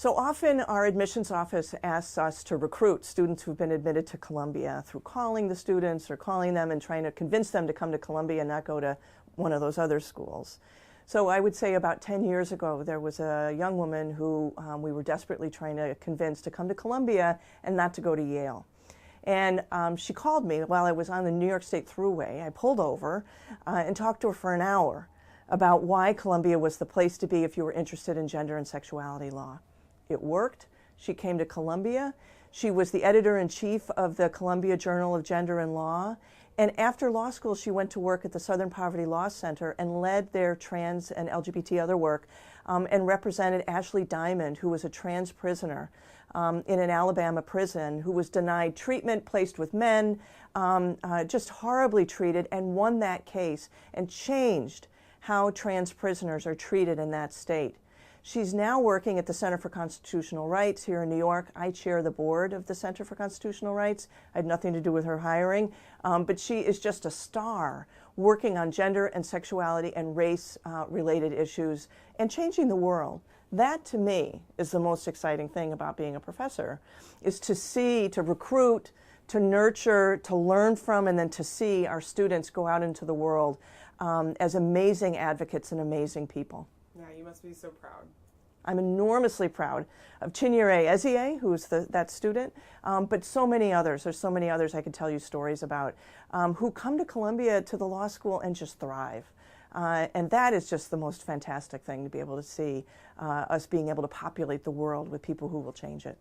So often our admissions office asks us to recruit students who've been admitted to Columbia through calling the students or calling them and trying to convince them to come to Columbia and not go to one of those other schools. So I would say about 10 years ago, there was a young woman who we were desperately trying to convince to come to Columbia and not to go to Yale. And she called me while I was on the New York State Thruway. I pulled over and talked to her for an hour about why Columbia was the place to be if you were interested in gender and sexuality law. It worked. She came to Columbia. She was the editor-in-chief of the Columbia Journal of Gender and Law. And after law school, she went to work at the Southern Poverty Law Center and led their trans and LGBT other work and represented Ashley Diamond, who was a trans prisoner in an Alabama prison who was denied treatment, placed with men, just horribly treated, and won that case and changed how trans prisoners are treated in that state. She's now working at the Center for Constitutional Rights here in New York. I chair the board of the Center for Constitutional Rights. I had nothing to do with her hiring, but she is just a star working on gender and sexuality and race-related issues and changing the world. That, to me, is the most exciting thing about being a professor, is to see, to recruit, to nurture, to learn from, and then to see our students go out into the world as amazing advocates and amazing people. Yeah, you must be so proud. I'm enormously proud of Chinyere Ezie, who's that student, but so many others. There's so many others I could tell you stories about who come to Columbia to the law school and just thrive. And that is just the most fantastic thing to be able to see, us being able to populate the world with people who will change it.